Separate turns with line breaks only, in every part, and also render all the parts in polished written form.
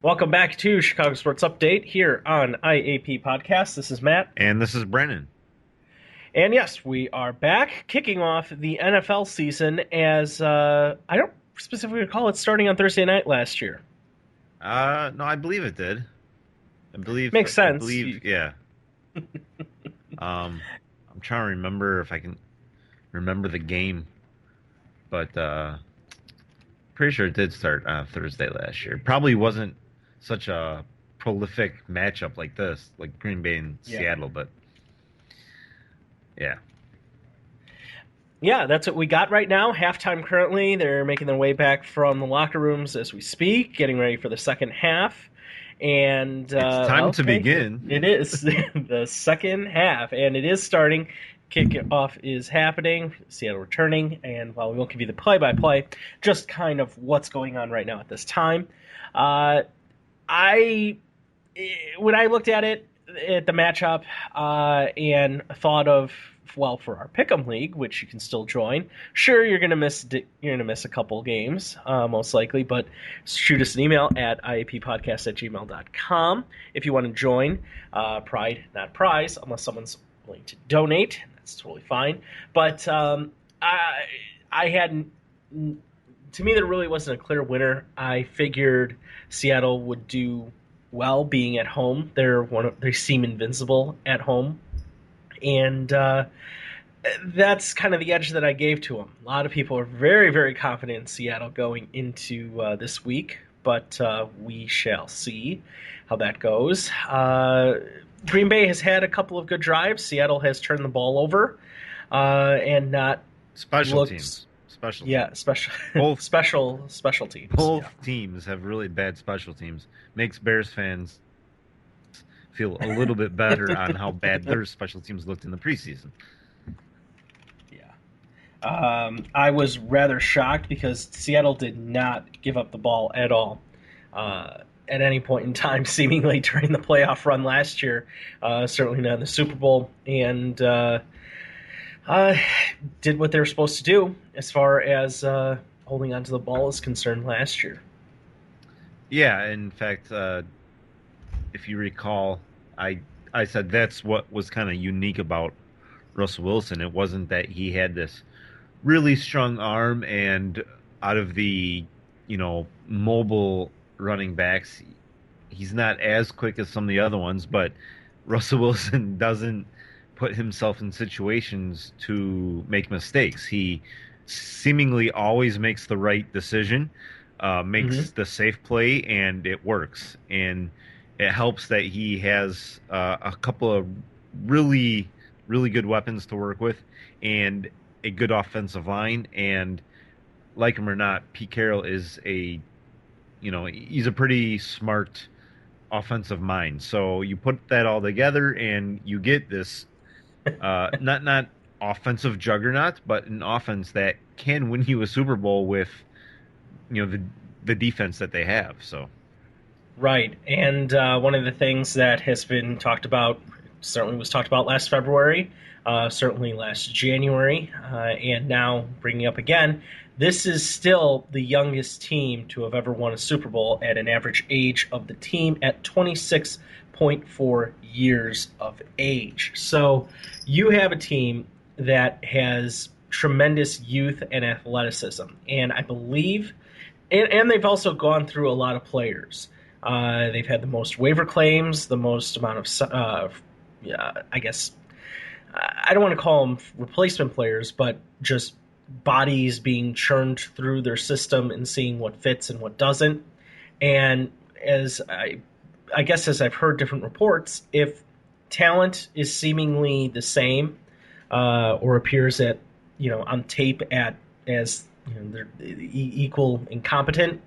Welcome back to Chicago Sports Update here on IAP Podcast. This is Matt.
And this is Brennan.
And yes, we are back kicking off the NFL season as I don't specifically recall it starting on Thursday night last year.
No, I believe it did.
Makes sense.
Yeah. I'm trying to remember if I can remember the game, but pretty sure it did start on Thursday last year. Probably wasn't such a prolific matchup like this, like Green Bay and Seattle, but yeah.
Yeah, that's what we got right now. Halftime currently. They're making their way back from the locker rooms as we speak, getting ready for the second half. And
it's time to begin.
It is the second half, and it is starting. Kickoff is happening, Seattle returning, and while we won't give you the play-by-play, just kind of what's going on right now at this time. When I looked at it, at the matchup, and thought of, well, for our Pick'em League, which you can still join, sure, you're gonna miss a couple games, most likely, but shoot us an email at iappodcast@gmail.com if you want to join. Pride, not prize, unless someone's willing to donate. That's totally fine. But I hadn't. To me, there really wasn't a clear winner. I figured Seattle would do well being at home. They seem invincible at home, and that's kind of the edge that I gave to them. A lot of people are very, very confident in Seattle going into this week, but we shall see how that goes. Green Bay has had a couple of good drives. Seattle has turned the ball over and not
special teams.
Both special teams.
Both teams have really bad special teams. Makes Bears fans feel a little bit better on how bad their special teams looked in the preseason.
Yeah. I was rather shocked because Seattle did not give up the ball at all at any point in time, seemingly during the playoff run last year. Certainly not in the Super Bowl. And did what they were supposed to do as far as holding onto the ball is concerned last year.
Yeah, in fact, if you recall, I said that's what was kind of unique about Russell Wilson. It wasn't that he had this really strong arm and out of the, mobile running backs, he's not as quick as some of the other ones, but Russell Wilson doesn't put himself in situations to make mistakes. He seemingly always makes the right decision, makes the safe play, and it works. And it helps that he has a couple of really, really good weapons to work with and a good offensive line. And like him or not, Pete Carroll is he's a pretty smart offensive mind. So you put that all together and you get this not offensive juggernaut, but an offense that can win you a Super Bowl with the defense that they have. So
right. And one of the things that has been talked about, certainly was talked about last February, certainly last January, and now bringing up again, this is still the youngest team to have ever won a Super Bowl at an average age of the team at 26.4 years of age. So you have a team that has tremendous youth and athleticism. And I believe, and they've also gone through a lot of players. They've had the most waiver claims, the most amount of, I guess, I don't want to call them replacement players, but just bodies being churned through their system and seeing what fits and what doesn't. And as I guess as I've heard different reports, if talent is seemingly the same or appears at on tape as they're equal and competent,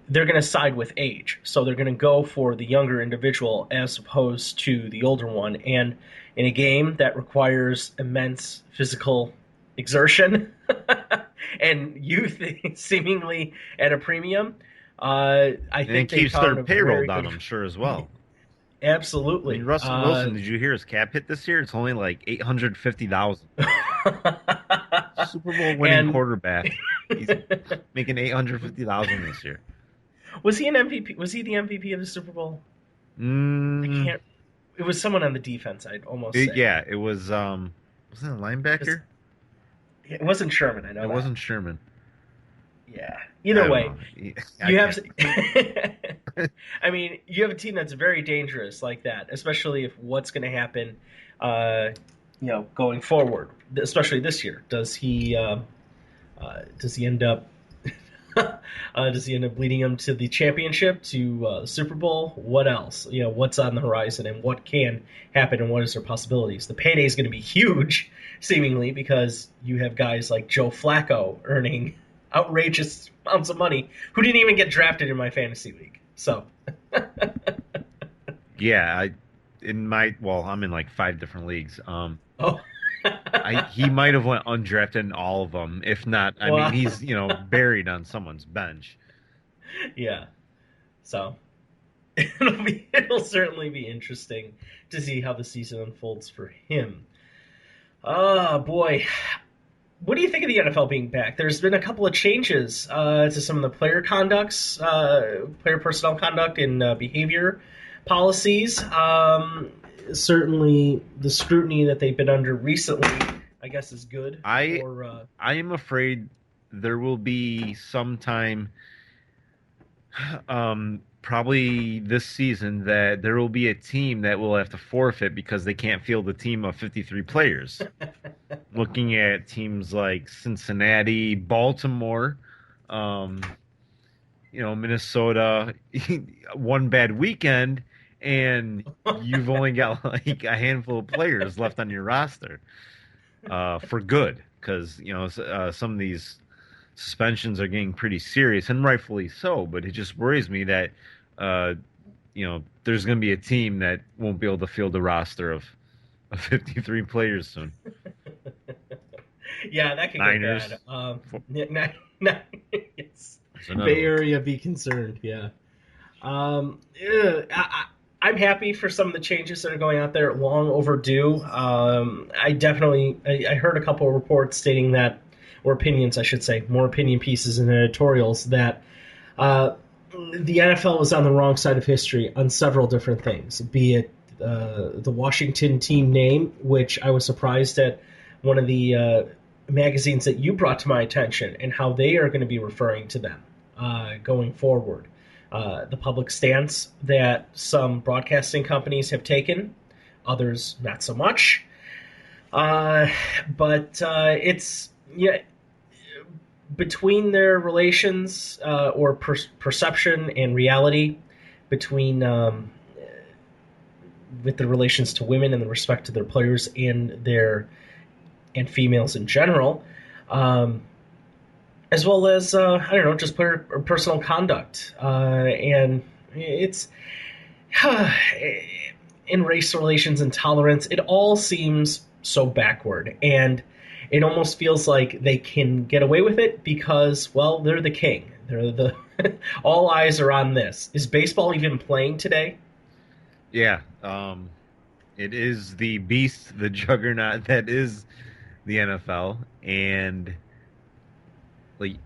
they're going to side with age. So they're going to go for the younger individual as opposed to the older one. And in a game that requires immense physical exertion and youth seemingly at a premium, I think
it keeps their payroll down, I'm sure, as well.
Absolutely.
I mean, Russell Wilson, did you hear his cap hit this year? It's only like $850,000. Super Bowl winning quarterback. He's making $850,000 this year.
Was he an MVP? Was he the MVP of the Super Bowl? I
Mm,
can't. It was someone on the defense. I'd almost say
yeah, it was. Wasn't it a
because
linebacker?
it wasn't Sherman. I
It
know that.
wasn't Sherman.
Yeah.
I
Either
don't
way,
know. I
you have.
can't.
I mean, you have a team that's very dangerous like that, especially if what's going to happen, uh, going forward, especially this year. Does he end up does he end up leading them to the championship, to the Super Bowl? What else? What's on the horizon and what can happen and what is their possibilities? The payday is going to be huge, seemingly, because you have guys like Joe Flacco earning outrageous amounts of money who didn't even get drafted in my fantasy league. So,
Yeah, I'm in like five different leagues.
oh,
He might have went undrafted in all of them. If not, I mean,
well,
he's buried on someone's bench.
yeah. So it'll certainly be interesting to see how the season unfolds for him. Oh boy, what do you think of the NFL being back? There's been a couple of changes to some of the player personnel conduct, and behavior policies. Certainly, the scrutiny that they've been under recently, I guess, is good
I
for.
I am afraid there will be some time, probably this season, that there will be a team that will have to forfeit because they can't field a team of 53 players. Looking at teams like Cincinnati, Baltimore, um, Minnesota, one bad weekend, and you've only got like a handful of players left on your roster for good, because some of these suspensions are getting pretty serious, and rightfully so. But it just worries me that there's going to be a team that won't be able to field a roster of 53 players soon.
Yeah, that could get bad.
Niners,
Yes.
there's another
Bay
one.
Area be concerned. Yeah. I'm happy for some of the changes that are going out there. Long overdue. I heard a couple of reports stating that, or opinions, I should say, more opinion pieces and editorials that uh, the NFL was on the wrong side of history on several different things. Be it the Washington team name, which I was surprised at one of the magazines that you brought to my attention, and how they are going to be referring to them going forward. The public stance that some broadcasting companies have taken, others not so much. Uh, but it's, yeah, between their relations, or perception and reality, between with the relations to women and the respect to their players and females in general, um, as well as I don't know, just player or personal conduct, and it's in race relations and tolerance. It all seems so backward, and it almost feels like they can get away with it because, well, they're the king. They're the all eyes are on this. Is baseball even playing today?
Yeah, it is the beast, the juggernaut that is the NFL, and like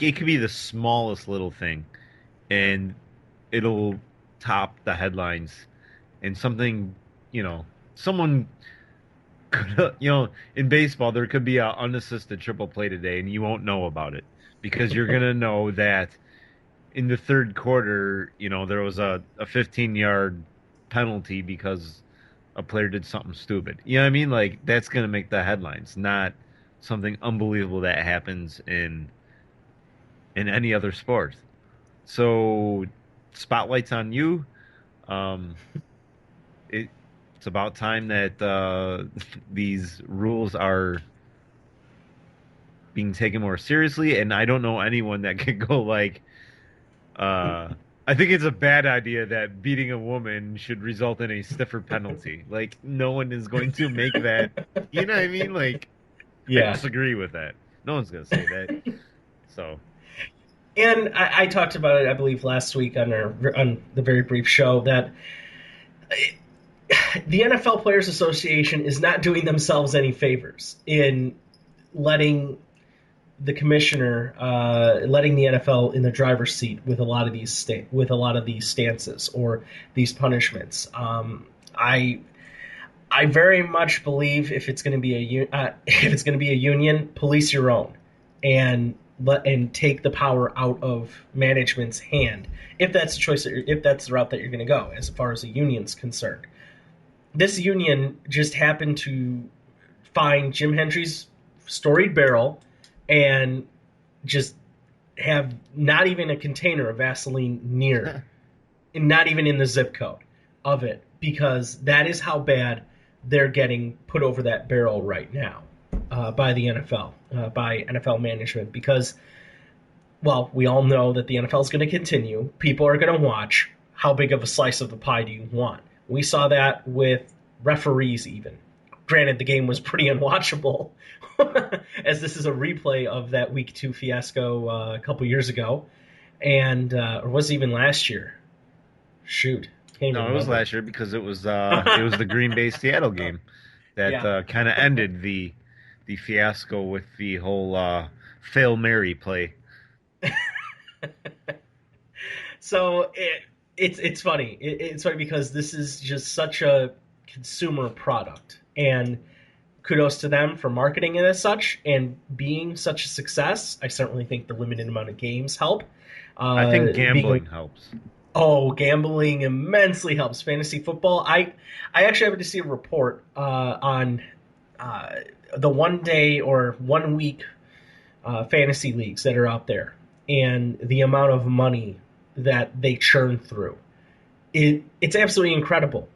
it could be the smallest little thing, and it'll top the headlines, and something, someone could, in baseball there could be a unassisted triple play today, and you won't know about it because you're gonna know that in the third quarter, there was a 15-yard penalty because a player did something stupid. You know what I mean? Like that's gonna make the headlines, not something unbelievable that happens in any other sport. So spotlight's on you. Um, it it's about time that these rules are being taken more seriously, and I don't know anyone that could go like, uh, I think it's a bad idea that beating a woman should result in a stiffer penalty. Like no one is going to make that. You know what I mean? Like I
Yeah.
disagree with that. No one's going to say that. So
And I talked about it, I believe, last week on the very brief show that the NFL Players Association is not doing themselves any favors in letting the commissioner letting the NFL in the driver's seat with a lot of these stances or these punishments. I I very much believe if it's going to be if it's going to be a union, police your own, and take the power out of management's hand if that's the choice, if that's the route that you're going to go as far as the union's concerned. This union just happened to find Jim Hendry's storied barrel and just have not even a container of Vaseline near, and not even in the zip code of it, because that is how bad they're getting put over that barrel right now by the NFL, by NFL management. Because, well, we all know that the NFL is going to continue. People are going to watch. How big of a slice of the pie do you want? We saw that with referees even. Granted, the game was pretty unwatchable, as this is a replay of that Week 2 fiasco a couple years ago, and or was it even last year? Shoot.
No, it was last year because it was the Green Bay Seattle game that
Yeah.
kind of ended the fiasco with the whole Fail Mary play.
So it's funny. It's funny because this is just such a consumer product, and kudos to them for marketing it as such and being such a success. I certainly think the limited amount of games help.
I think gambling
Being
helps.
Oh, gambling immensely helps fantasy football. I actually happened to see a report on uh, the 1 day or 1 week fantasy leagues that are out there, and the amount of money that they churn through. It's absolutely incredible.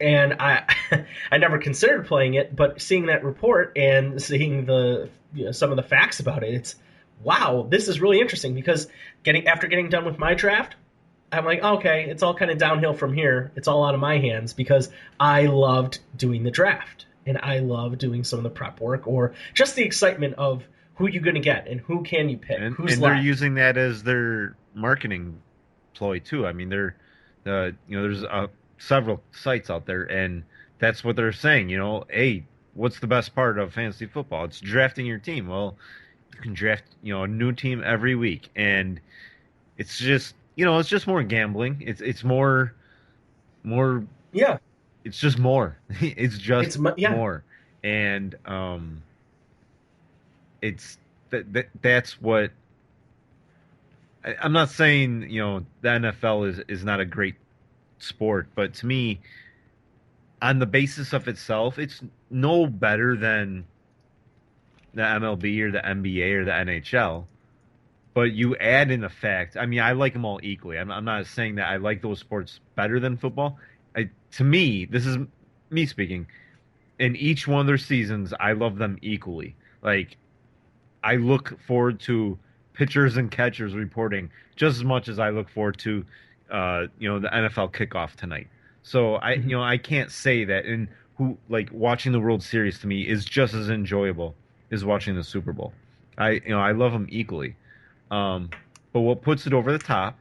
And I never considered playing it, but seeing that report and seeing some of the facts about it, it's wow, this is really interesting. Because after getting done with my draft, I'm like, okay, it's all kind of downhill from here. It's all out of my hands because I loved doing the draft and I love doing some of the prep work or just the excitement of who you're going to get and who can you pick,
And
who's
they're
left.
using that as their marketing ploy too. I mean, there's several sites out there, and that's what they're saying. Hey, what's the best part of fantasy football? It's drafting your team. Well, you can draft a new team every week, and it's just more gambling. It's more.
Yeah,
It's just more. It's just
yeah,
more, and it's that's what I'm not saying, the NFL is not a great sport, but to me, on the basis of itself, it's no better than the MLB or the NBA or the NHL. But you add in the fact, I mean, I like them all equally. I'm not saying that I like those sports better than football. To me, this is me speaking. In each one of their seasons, I love them equally. Like, I look forward to pitchers and catchers reporting just as much as I look forward to, the NFL kickoff tonight. So
mhm.
I can't say that. And who like watching the World Series to me is just as enjoyable as watching the Super Bowl. I love them equally. Um, but what puts it over the top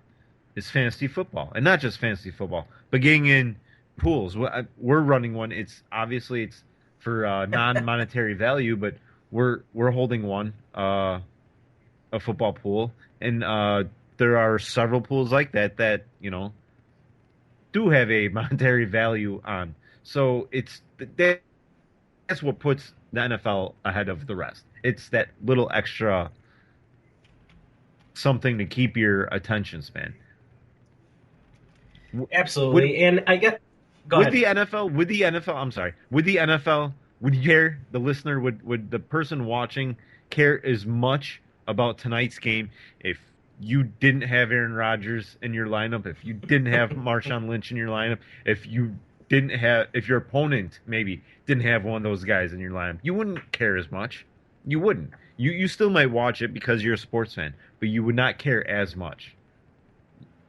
is fantasy football, and not just fantasy football, but getting in pools. We're running one. It's for non-monetary value, but we're holding one, a football pool, and there are several pools like that do have a monetary value on. So that's what puts the NFL ahead of the rest. It's that little extra something to keep your attention span. Would
Absolutely. And I get, go
with
ahead.
the NFL, I'm sorry, with the NFL, would you care, the listener, would the person watching care as much about tonight's game if you didn't have Aaron Rodgers in your lineup, if you didn't have Marshawn Lynch in your lineup, if your opponent maybe didn't have one of those guys in your lineup, you wouldn't care as much. You wouldn't. You still might watch it because you're a sports fan, but you would not care as much.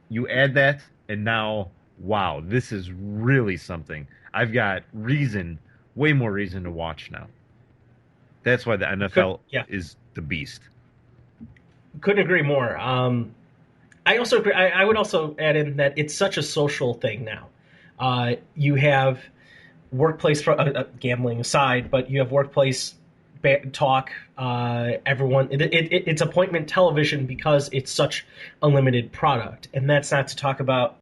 You add that, and now, wow, this is really something. I've got way more reason to watch now. That's why the NFL
Yeah,
is the beast.
couldn't agree more. I also agree, I would also add in that it's such a social thing now. You have workplace gambling aside, but you have workplace talk. Everyone, it's appointment television because it's such a limited product, and that's not to talk about